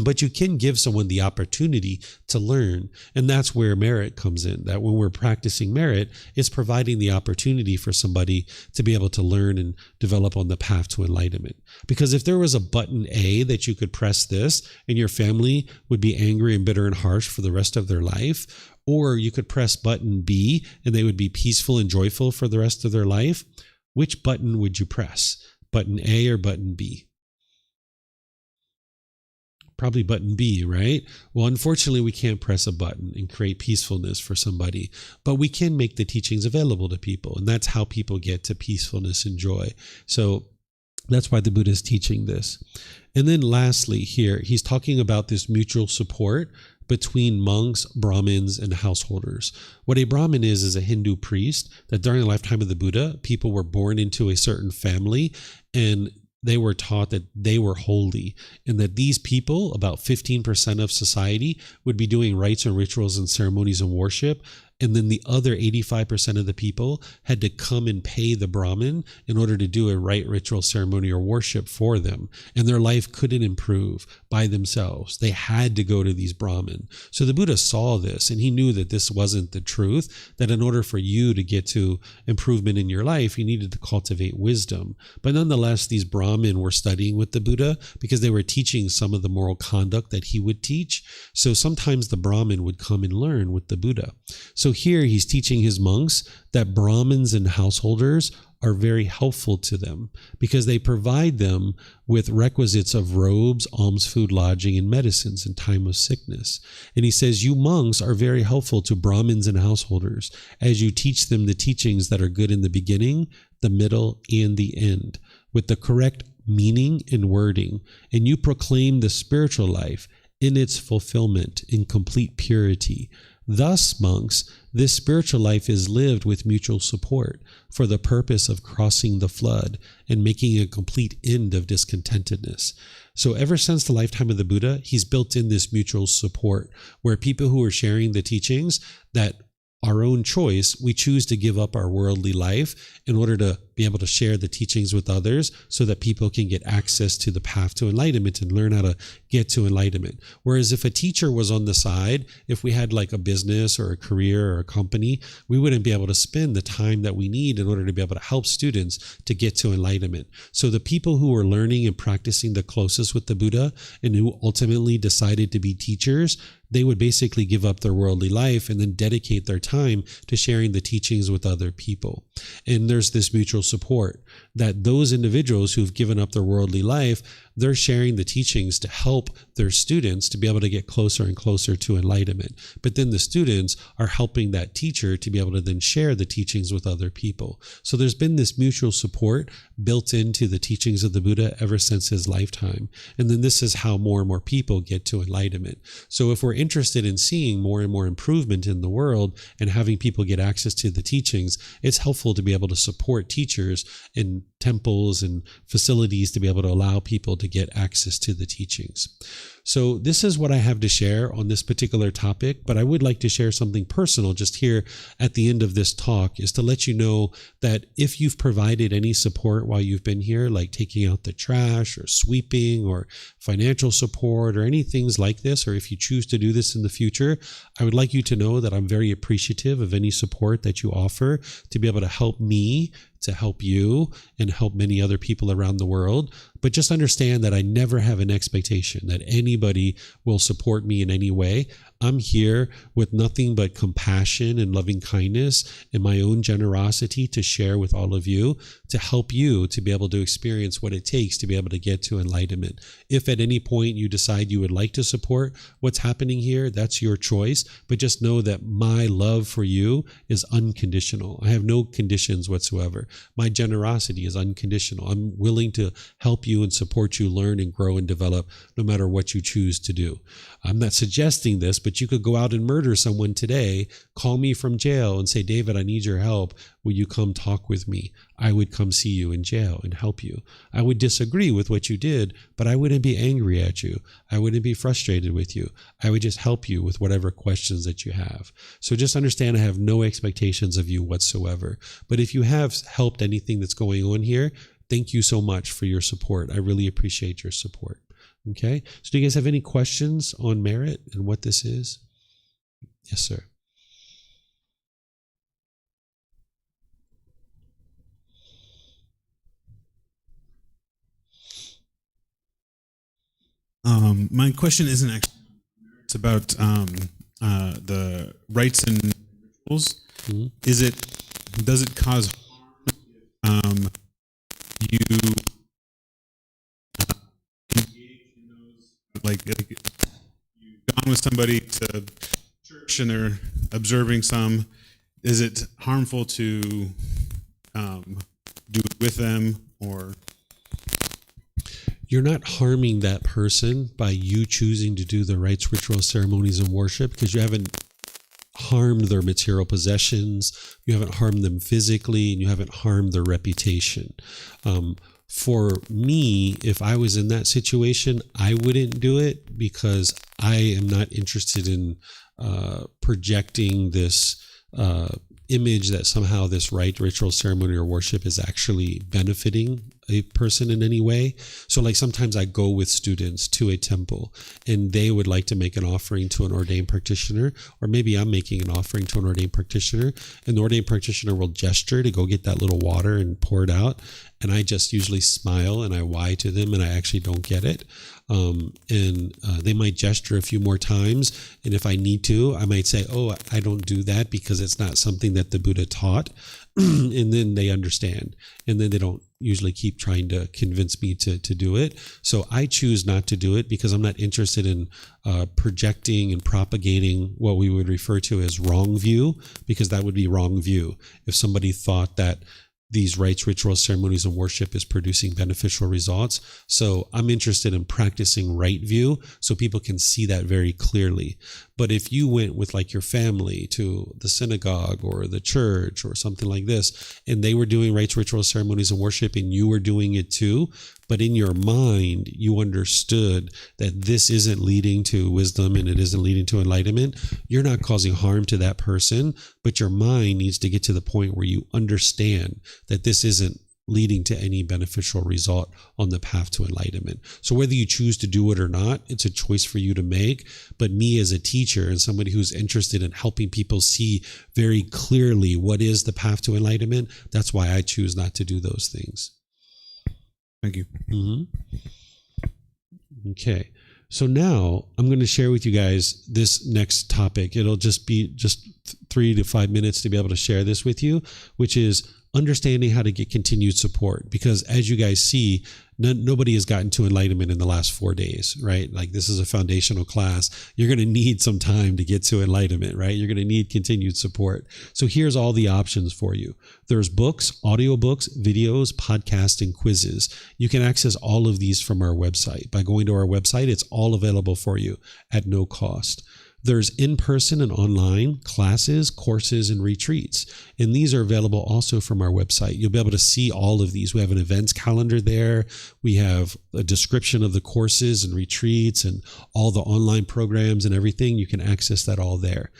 but you can give someone the opportunity to learn. And that's where merit comes in, that when we're practicing merit, it's providing the opportunity for somebody to be able to learn and develop on the path to enlightenment. Because if there was a button A that you could press this and your family would be angry and bitter and harsh for the rest of their life, or you could press button B and they would be peaceful and joyful for the rest of their life, which button would you press? Button A or button B? Probably button B, right? Well, unfortunately, we can't press a button and create peacefulness for somebody, but we can make the teachings available to people. And that's how people get to peacefulness and joy. So that's why the Buddha is teaching this. And then lastly here, he's talking about this mutual support between monks, Brahmins, and householders. What a Brahmin is a Hindu priest that during the lifetime of the Buddha, people were born into a certain family and they were taught that they were holy and that these people, about 15% of society, would be doing rites and rituals and ceremonies and worship. And then the other 85% of the people had to come and pay the Brahmin in order to do a rite, ritual, ceremony, or worship for them. And their life couldn't improve by themselves. They had to go to these Brahmin. So the Buddha saw this and he knew that this wasn't the truth, that in order for you to get to improvement in your life, you needed to cultivate wisdom. But nonetheless, these Brahmin were studying with the Buddha because they were teaching some of the moral conduct that he would teach. So sometimes the Brahmin would come and learn with the Buddha. So here he's teaching his monks that Brahmins and householders are very helpful to them because they provide them with requisites of robes, alms, food, lodging, and medicines in time of sickness. And he says, you monks are very helpful to Brahmins and householders as you teach them the teachings that are good in the beginning, the middle, and the end, with the correct meaning and wording. And you proclaim the spiritual life in its fulfillment, in complete purity. Thus, monks, this spiritual life is lived with mutual support for the purpose of crossing the flood and making a complete end of discontentedness. So ever since the lifetime of the Buddha, he's built in this mutual support where people who are sharing the teachings, that our own choice, we choose to give up our worldly life in order to be able to share the teachings with others so that people can get access to the path to enlightenment and learn how to get to enlightenment. Whereas if a teacher was on the side, if we had like a business or a career or a company, we wouldn't be able to spend the time that we need in order to be able to help students to get to enlightenment. So the people who were learning and practicing the closest with the Buddha and who ultimately decided to be teachers, they would basically give up their worldly life and then dedicate their time to sharing the teachings with other people. And there's this mutual support that those individuals who've given up their worldly life, they're sharing the teachings to help their students to be able to get closer and closer to enlightenment. But then the students are helping that teacher to be able to then share the teachings with other people. So there's been this mutual support built into the teachings of the Buddha ever since his lifetime. And then this is how more and more people get to enlightenment. So if we're interested in seeing more and more improvement in the world and having people get access to the teachings, it's helpful to be able to support teachers in temples and facilities to be able to allow people to get access to the teachings. So this is what I have to share on this particular topic, but I would like to share something personal just here at the end of this talk, is to let you know that if you've provided any support while you've been here, like taking out the trash or sweeping or financial support or any things like this, or if you choose to do this in the future, I would like you to know that I'm very appreciative of any support that you offer to be able to help me, to help you, and help many other people around the world. But just understand that I never have an expectation that anybody will support me in any way. I'm here with nothing but compassion and loving kindness and my own generosity to share with all of you, to help you to be able to experience what it takes to be able to get to enlightenment. If at any point you decide you would like to support what's happening here, that's your choice. But just know that my love for you is unconditional. I have no conditions whatsoever. My generosity is unconditional. I'm willing to help you and support you learn and grow and develop no matter what you choose to do. I'm not suggesting this, but you could go out and murder someone today, call me from jail and say, David, I need your help. Will you come talk with me? I would come see you in jail and help you. I would disagree with what you did, but I wouldn't be angry at you. I wouldn't be frustrated with you. I would just help you with whatever questions that you have. So just understand I have no expectations of you whatsoever. But if you have helped anything that's going on here, thank you so much for your support. I really appreciate your support. Okay, so do you guys have any questions on merit and what this is? Yes, sir. My question isn't actually, it's about the rites and rituals. Mm-hmm. Does it cause you engage in those, like you've gone with somebody to church and they're observing some, is it harmful to do it with them, or? You're not harming that person by you choosing to do the rites, rituals, ceremonies, and worship, because you haven't harmed their material possessions, you haven't harmed them physically, and you haven't harmed their reputation. For me, if I was in that situation, I wouldn't do it, because I am not interested in projecting this image that somehow this rite, ritual, ceremony, or worship is actually benefiting a person in any way. So like sometimes I go with students to a temple and they would like to make an offering to an ordained practitioner, or maybe I'm making an offering to an ordained practitioner, and the ordained practitioner will gesture to go get that little water and pour it out. And I just usually smile and I why to them, and I actually don't get it. They might gesture a few more times. And if I need to, I might say, oh, I don't do that because it's not something that the Buddha taught. And then they understand. And then they don't usually keep trying to convince me to do it. So I choose not to do it because I'm not interested in projecting and propagating what we would refer to as wrong view, because that would be wrong view. If somebody thought that these rites, rituals, ceremonies, and worship is producing beneficial results. So I'm interested in practicing right view so people can see that very clearly. But if you went with like your family to the synagogue or the church or something like this, and they were doing rites, rituals, ceremonies, and worship, and you were doing it too, but in your mind, you understood that this isn't leading to wisdom and it isn't leading to enlightenment, you're not causing harm to that person, but your mind needs to get to the point where you understand that this isn't leading to any beneficial result on the path to enlightenment. So whether you choose to do it or not, it's a choice for you to make. But me as a teacher and somebody who's interested in helping people see very clearly what is the path to enlightenment, that's why I choose not to do those things. Thank you. Mm-hmm. Okay. So now I'm going to share with you guys this next topic. It'll just be 3 to 5 minutes to be able to share this with you, which is understanding how to get continued support. Because as you guys see, nobody has gotten to enlightenment in the last 4 days, right? Like this is a foundational class. You're going to need some time to get to enlightenment, right? You're going to need continued support. So here's all the options for you. There's books, audiobooks, videos, podcasts, and quizzes. You can access all of these from our website. By going to our website, it's all available for you at no cost. There's in-person and online classes, courses, and retreats. And these are available also from our website. You'll be able to see all of these. We have an events calendar there. We have a description of the courses and retreats and all the online programs and everything. You can access that all there.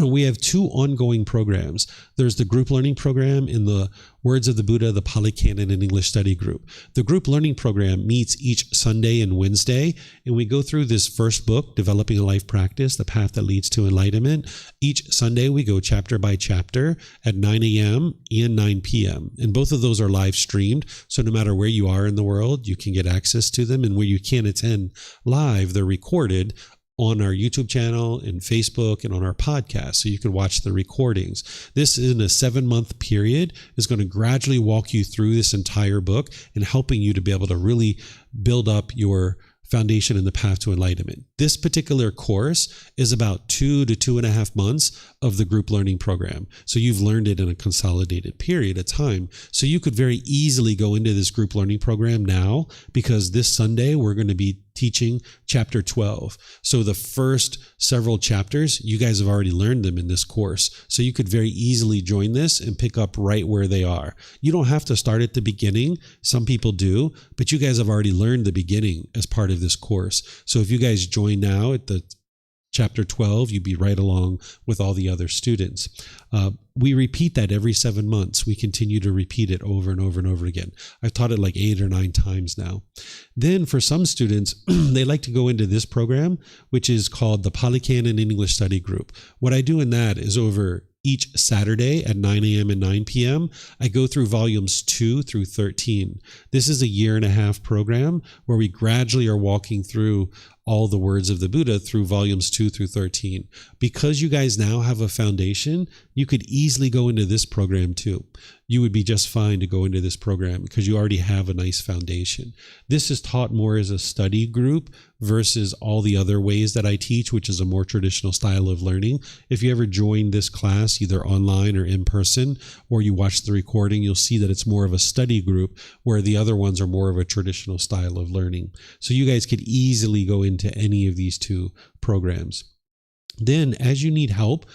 We have 2 ongoing programs. There's the group learning program in the Words of the Buddha, the Pali Canon, and English Study Group. The group learning program meets each Sunday and Wednesday, and we go through this first book, Developing a Life Practice, The Path That Leads to Enlightenment. Each Sunday, we go chapter by chapter at 9 a.m. and 9 p.m. And both of those are live streamed, so no matter where you are in the world, you can get access to them. And where you can't attend live, they're recorded on our YouTube channel and Facebook and on our podcast, so you can watch the recordings. This, in a 7-month period, is going to gradually walk you through this entire book and helping you to be able to really build up your foundation in the path to enlightenment. This particular course is about 2 to 2.5 months of the group learning program. So you've learned it in a consolidated period of time. So you could very easily go into this group learning program now, because this Sunday we're going to be teaching chapter 12. So the first several chapters, you guys have already learned them in this course. So you could very easily join this and pick up right where they are. You don't have to start at the beginning. Some people do, but you guys have already learned the beginning as part of this course. So if you guys join now at the chapter 12, you'd be right along with all the other students. We repeat that every 7 months. We continue to repeat it over and over and over again. I've taught it like 8 or 9 times now. Then for some students, they like to go into this program, which is called the Pali Canon English Study Group. What I do in that is over each Saturday at 9 a.m. and 9 p.m., I go through volumes 2 through 13. This is a 1.5-year program where we gradually are walking through all the words of the Buddha through volumes 2 through 13. Because you guys now have a foundation, you could easily go into this program too. You would be just fine to go into this program because you already have a nice foundation. This is taught more as a study group versus all the other ways that I teach, which is a more traditional style of learning. If you ever join this class, either online or in person, or you watch the recording, you'll see that it's more of a study group, where the other ones are more of a traditional style of learning. So you guys could easily go into any of these 2 programs. Then, as you need help,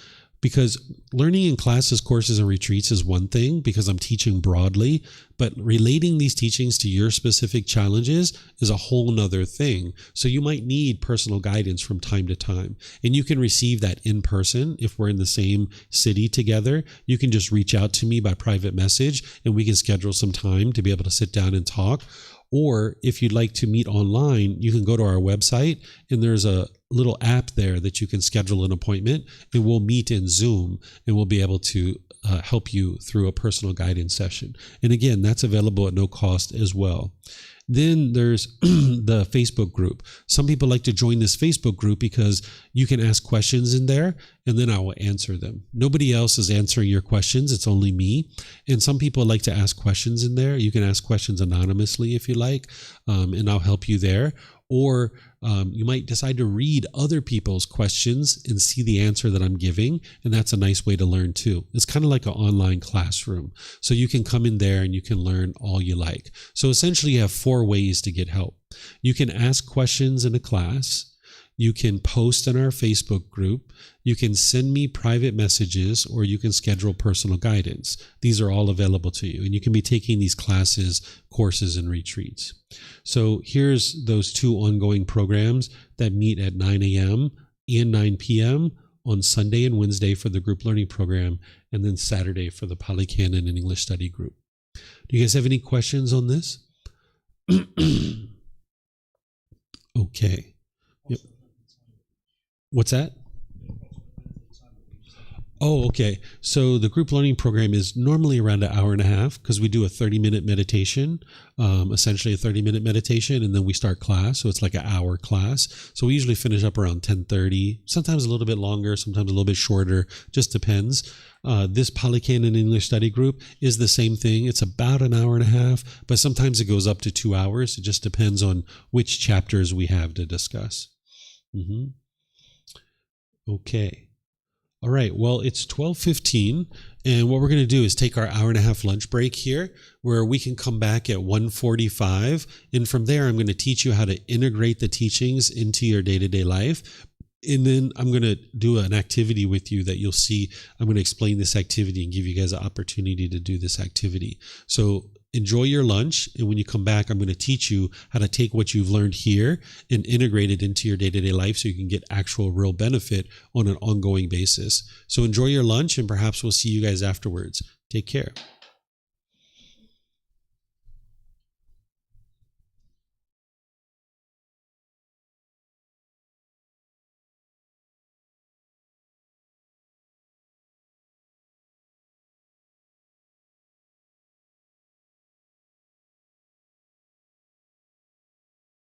because learning in classes, courses, and retreats is one thing, because I'm teaching broadly, but relating these teachings to your specific challenges is a whole nother thing. So you might need personal guidance from time to time, and you can receive that in person. If we're in the same city together, you can just reach out to me by private message, and we can schedule some time to be able to sit down and talk. Or if you'd like to meet online, you can go to our website, and there's a little app there that you can schedule an appointment, and we'll meet in Zoom, and we'll be able to help you through a personal guidance session. And again, that's available at no cost as well. Then there's the Facebook group. Some people like to join this Facebook group because you can ask questions in there, and then I will answer them. Nobody else is answering your questions. It's only me. And some people like to ask questions in there. You can ask questions anonymously if you like, and I'll help you there. Or you might decide to read other people's questions and see the answer that I'm giving, and that's a nice way to learn too. It's kind of like an online classroom. So you can come in there and you can learn all you like. So essentially you have 4 ways to get help. You can ask questions in a class. You can post in our Facebook group. You can send me private messages, or you can schedule personal guidance. These are all available to you, and you can be taking these classes, courses, and retreats. So here's those 2 ongoing programs that meet at 9 a.m. and 9 p.m. on Sunday and Wednesday for the group learning program, and then Saturday for the Pali Canon and English Study Group. Do you guys have any questions on this? Okay. Yep. What's that? Oh, okay. So the group learning program is normally around 1.5 hours because we do a 30-minute meditation, essentially a 30-minute meditation, and then we start class. So it's like an hour class. So we usually finish up around 10:30, sometimes a little bit longer, sometimes a little bit shorter, just depends. This Pali Canon English Study Group is the same thing. It's about 1.5 hours, but sometimes it goes up to 2 hours. It just depends on which chapters we have to discuss. Okay. All right. Well, it's 12:15, and what we're going to do is take our 1.5 hour lunch break here, where we can come back at 1:45, and from there, I'm going to teach you how to integrate the teachings into your day-to-day life. And then I'm going to do an activity with you that you'll see. I'm going to explain this activity and give you guys an opportunity to do this activity. So enjoy your lunch. And when you come back, I'm going to teach you how to take what you've learned here and integrate it into your day-to-day life so you can get actual real benefit on an ongoing basis. So enjoy your lunch, and perhaps we'll see you guys afterwards. Take care.